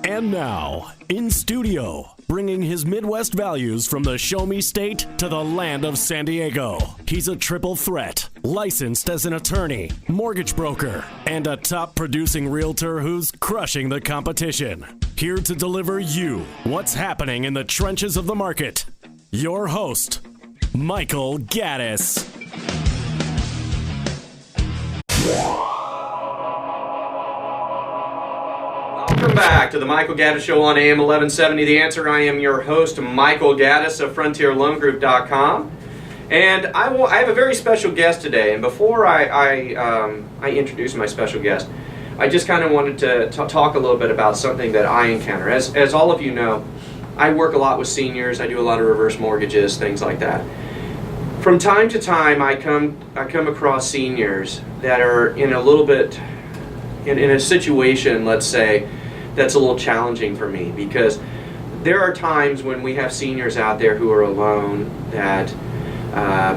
And now, in studio, bringing his Midwest values from the Show Me State to the land of San Diego. He's a triple threat, licensed as an attorney, mortgage broker, and a top producing realtor who's crushing the competition. Here to deliver you what's happening in the trenches of the market. Your host, Michael Gaddis. Welcome back to the Michael Gaddis Show on AM 1170. The Answer. I am your host, Michael Gaddis of FrontierLoanGroup.com. And I have a very special guest today. And before I introduce my special guest, I just kind of wanted to talk a little bit about something that I encounter. As all of you know, I work a lot with seniors. I do a lot of reverse mortgages, things like that. From time to time, I come across seniors that are in a little bit in a situation, let's say, that's a little challenging for me, because there are times when we have seniors out there who are alone, that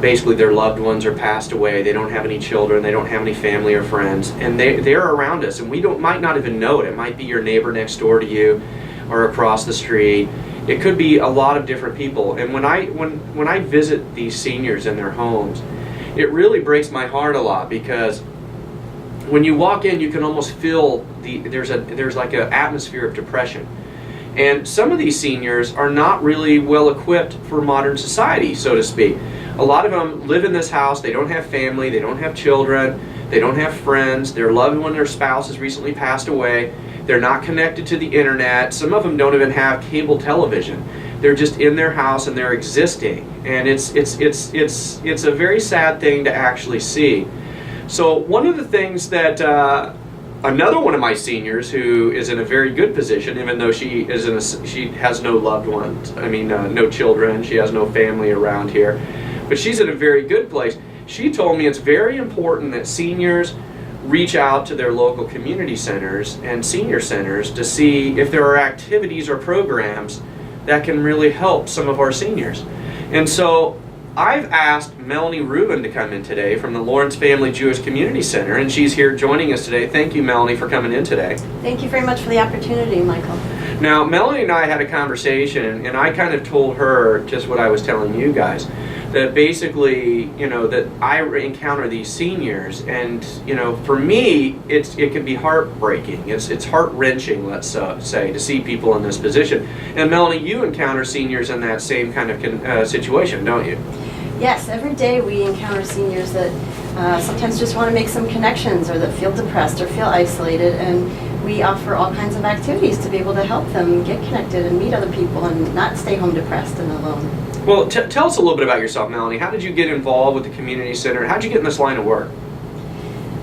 basically their loved ones are passed away, they don't have any children, they don't have any family or friends, and they're around us, and we might not even know it. It might be your neighbor next door to you or across the street. It could be a lot of different people. And when I visit these seniors in their homes, it really breaks my heart a lot, because when you walk in, you can almost feel there's like an atmosphere of depression. And some of these seniors are not really well equipped for modern society, so to speak. A lot of them live in this house, they don't have family, they don't have children, they don't have friends, their loved one, their spouse has recently passed away, they're not connected to the internet, some of them don't even have cable television. They're just in their house and they're existing. And it's a very sad thing to actually see. So one of the things that another one of my seniors, who is in a very good position, even though she has no loved ones, no children, she has no family around here, but she's in a very good place. She told me it's very important that seniors reach out to their local community centers and senior centers to see if there are activities or programs that can really help some of our seniors. And so I've asked Melanie Rubin to come in today from the Lawrence Family Jewish Community Center, and she's here joining us today. Thank you, Melanie, for coming in today. Thank you very much for the opportunity, Michael. Now, Melanie and I had a conversation, and I kind of told her just what I was telling you guys, that basically, that I encounter these seniors, and, for me, it can be heartbreaking. It's heart-wrenching, let's say, to see people in this position. And Melanie, you encounter seniors in that same kind of situation, don't you? Yes, every day we encounter seniors that sometimes just want to make some connections, or that feel depressed or feel isolated, and we offer all kinds of activities to be able to help them get connected and meet other people and not stay home depressed and alone. Well, tell us a little bit about yourself, Melanie. How did you get involved with the community center? How did you get in this line of work?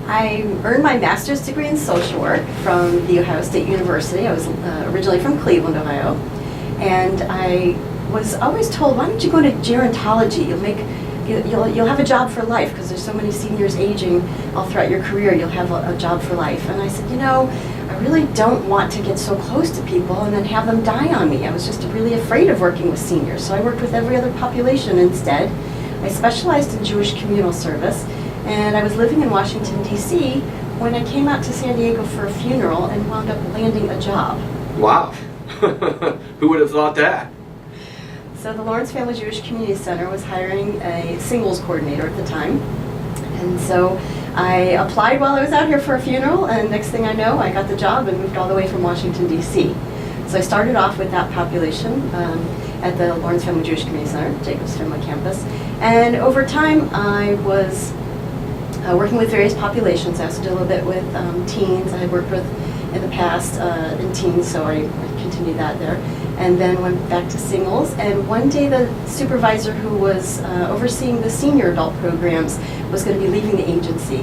I earned my master's degree in social work from The Ohio State University. I was originally from Cleveland, Ohio, and I was always told, why don't you go into gerontology? You'll have a job for life, because there's so many seniors aging all throughout your career. You'll have a job for life. And I said, I really don't want to get so close to people and then have them die on me. I was just really afraid of working with seniors, so I worked with every other population instead. I specialized in Jewish communal service, and I was living in Washington, D.C. when I came out to San Diego for a funeral and wound up landing a job. Wow. Who would have thought that? So the Lawrence Family Jewish Community Center was hiring a singles coordinator at the time. And so I applied while I was out here for a funeral, and next thing I know, I got the job and moved all the way from Washington, D.C. So I started off with that population at the Lawrence Family Jewish Community Center, Jacobs Family Campus. And over time, I was working with various populations. I also did a little bit with teens. I had worked with in the past in teens, so I continued that there. And then went back to singles. And one day the supervisor who was overseeing the senior adult programs was going to be leaving the agency.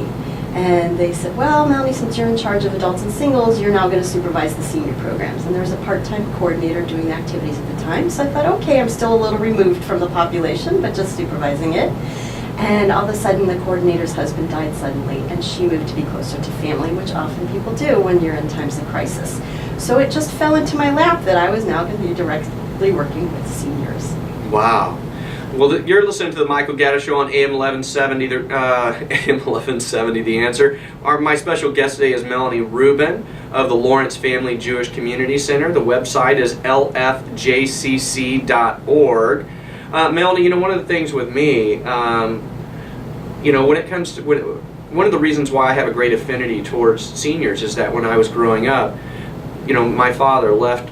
And they said, well, Melanie, since you're in charge of adults and singles, you're now going to supervise the senior programs. And there was a part-time coordinator doing the activities at the time. So I thought, okay, I'm still a little removed from the population, but just supervising it. And all of a sudden, the coordinator's husband died suddenly, and she moved to be closer to family, which often people do when you're in times of crisis. So it just fell into my lap that I was now going to be directly working with seniors. Wow. Well, you're listening to the Michael Gaddis Show on AM 1170. AM 1170, The Answer. My special guest today is Melanie Rubin of the Lawrence Family Jewish Community Center. The website is lfjcc.org. Melanie, one of the things with me, when it comes to one of the reasons why I have a great affinity towards seniors is that when I was growing up, my father left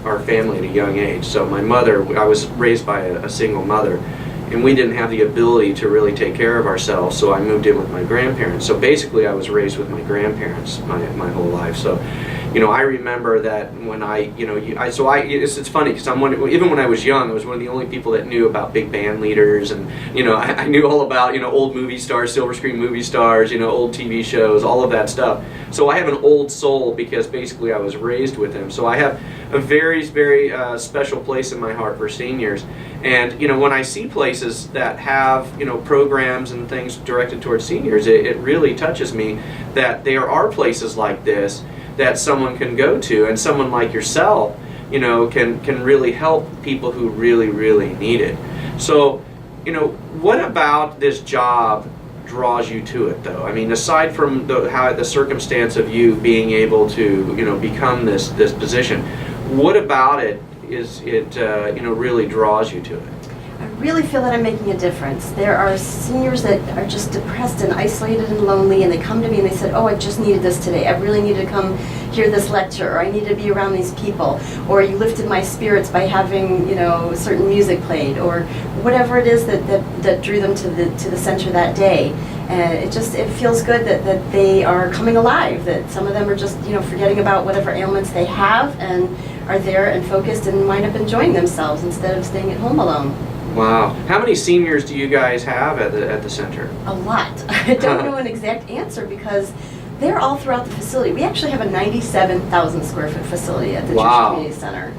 our family at a young age. So my mother, I was raised by a single mother, and we didn't have the ability to really take care of ourselves. So I moved in with my grandparents. So basically, I was raised with my grandparents my whole life. So, I remember that when it's funny because even when I was young, I was one of the only people that knew about big band leaders, and I knew all about old movie stars, silver screen movie stars, old TV shows, all of that stuff. So I have an old soul because basically I was raised with them. So I have a very, very special place in my heart for seniors. And when I see places that have programs and things directed towards seniors, it really touches me that there are places like this that someone can go to, and someone like yourself, can really help people who really, really need it. So, what about this job draws you to it, though? I mean, aside from the circumstance of you being able to, become this position, what about it really draws you to it? I really feel that I'm making a difference. There are seniors that are just depressed and isolated and lonely, and they come to me and they said, oh, I just needed this today. I really needed to come hear this lecture, or I need to be around these people, or you lifted my spirits by having certain music played, or whatever it is that drew them to the center that day. And it feels good that they are coming alive, that some of them are just forgetting about whatever ailments they have and are there and focused and wind up enjoying themselves instead of staying at home alone. Wow. How many seniors do you guys have at the center? A lot. I don't know an exact answer because they're all throughout the facility. We actually have a 97,000 square foot facility at the Jewish Community Center.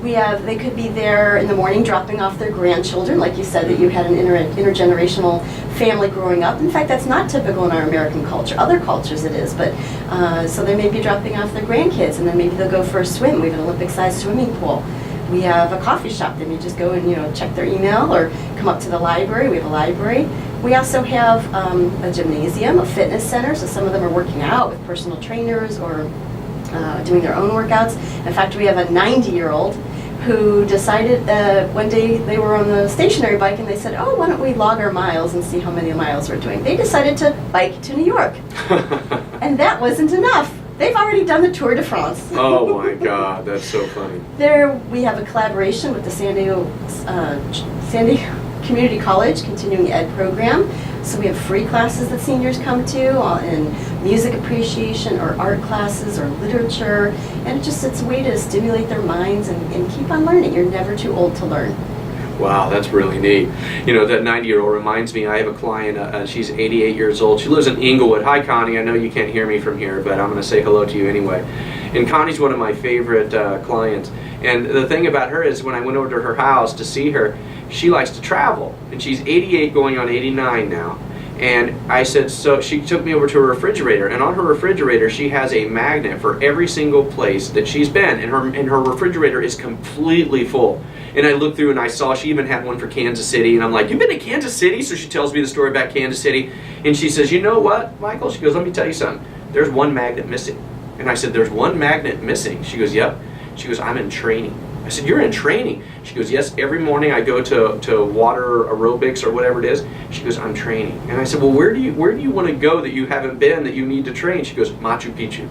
They could be there in the morning dropping off their grandchildren, like you said, that you had an intergenerational family growing up. In fact, that's not typical in our American culture. Other cultures it is, but so they may be dropping off their grandkids, and then maybe they'll go for a swim. We have an Olympic-sized swimming pool. We have a coffee shop. They may just go and check their email or come up to the library. We have a library. We also have a gymnasium, a fitness center, so some of them are working out with personal trainers or doing their own workouts. In fact, we have a 90-year-old who decided one day they were on the stationary bike and they said, oh, why don't we log our miles and see how many miles we're doing. They decided to bike to New York. And that wasn't enough. They've already done the Tour de France. Oh my God, that's so funny. There we have a collaboration with the San Diego Community College Continuing Ed program. So we have free classes that seniors come to in music appreciation or art classes or literature. And it's a way to stimulate their minds and keep on learning. You're never too old to learn. Wow, that's really neat. That 90-year-old reminds me, I have a client, she's 88 years old. She lives in Inglewood. Hi, Connie. I know you can't hear me from here, but I'm going to say hello to you anyway. And Connie's one of my favorite clients. And the thing about her is when I went over to her house to see her, she likes to travel. And she's 88 going on 89 now. And I said, so she took me over to her refrigerator, and on her refrigerator she has a magnet for every single place that she's been, and her refrigerator is completely full. And I looked through and I saw she even had one for Kansas City, and I'm like, you've been to Kansas City? So she tells me the story about Kansas City, and she says, you know what, Michael? She goes, let me tell you something. There's one magnet missing. And I said, there's one magnet missing? She goes, yep. She goes, I'm in training. I said, you're in training? She goes, yes, every morning I go to water aerobics or whatever it is. She goes, I'm training. And I said, well, where do you want to go that you haven't been that you need to train? She goes, Machu Picchu.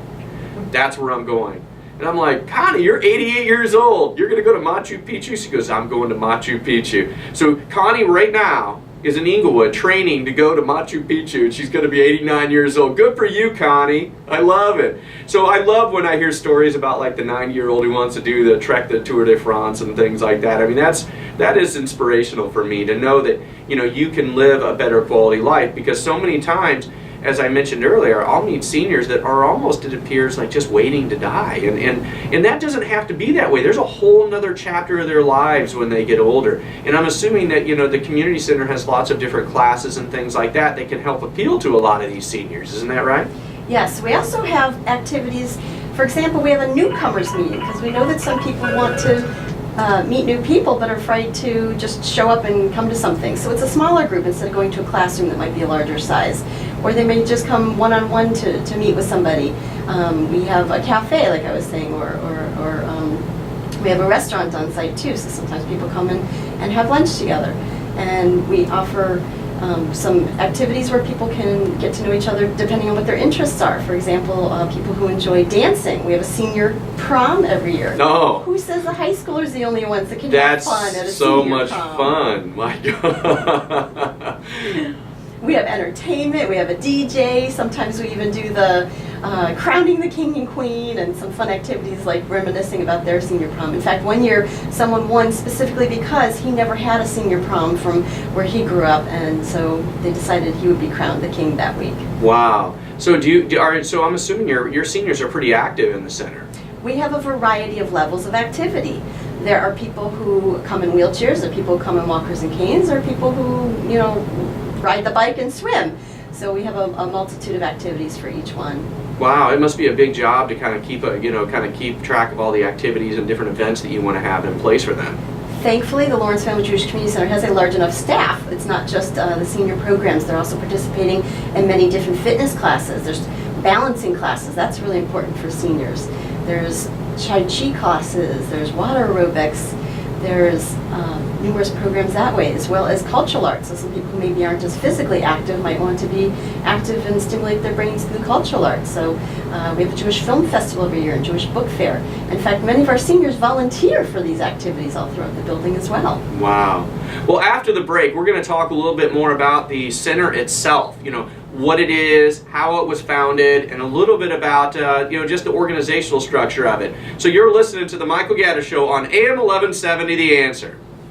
That's where I'm going. And I'm like, Connie, you're 88 years old. You're going to go to Machu Picchu? She goes, I'm going to Machu Picchu. So Connie right now is in Inglewood training to go to Machu Picchu, and she's going to be 89 years old. Good for you, Connie. I love it. So I love when I hear stories about like the 90-year-old who wants to do the Tour de France and things like that. I mean, that is inspirational for me to know that you can live a better quality life, because so many times, as I mentioned earlier, I'll meet seniors that are almost, it appears, like just waiting to die. And that doesn't have to be that way. There's a whole nother chapter of their lives when they get older. And I'm assuming that, the community center has lots of different classes and things like that that can help appeal to a lot of these seniors. Isn't that right? Yes, we also have activities. For example, we have a newcomers meeting because we know that some people want to meet new people but are afraid to just show up and come to something. So it's a smaller group instead of going to a classroom that might be a larger size. Or they may just come one-on-one to meet with somebody. We have a cafe, like I was saying, or we have a restaurant on site too, so sometimes people come in and have lunch together. And we offer some activities where people can get to know each other depending on what their interests are. For example, people who enjoy dancing. We have a senior prom every year. No. Who says the high schoolers are the only ones that can That's have fun at a so senior much prom? fun. My God. We have entertainment, we have a DJ, sometimes we even do the crowning the king and queen and some fun activities like reminiscing about their senior prom. In fact, one year someone won specifically because he never had a senior prom from where he grew up, and so they decided he would be crowned the king that week. Wow. So so I'm assuming your seniors are pretty active in the center. We have a variety of levels of activity. There are people who come in wheelchairs, there are people who come in walkers and canes, there are people who, you know, ride the bike and swim. So we have a multitude of activities for each one. Wow, it must be a big job to kind of keep track of all the activities and different events that you want to have in place for them. Thankfully, the Lawrence Family Jewish Community Center has a large enough staff. It's not just the senior programs. They're also participating in many different fitness classes. There's balancing classes. That's really important for seniors. There's Tai Chi classes. There's water aerobics. There's numerous programs that way, as well as cultural arts. So some people who maybe aren't as physically active might want to be active and stimulate their brains through cultural arts. So we have a Jewish film festival every year and Jewish book fair. In fact, many of our seniors volunteer for these activities all throughout the building as well. Wow. Well, after the break, we're going to talk a little bit more about the center itself. You know, what it is, how it was founded, and a little bit about just the organizational structure of it. So you're listening to the Michael Gaddis Show on AM 1170, The Answer.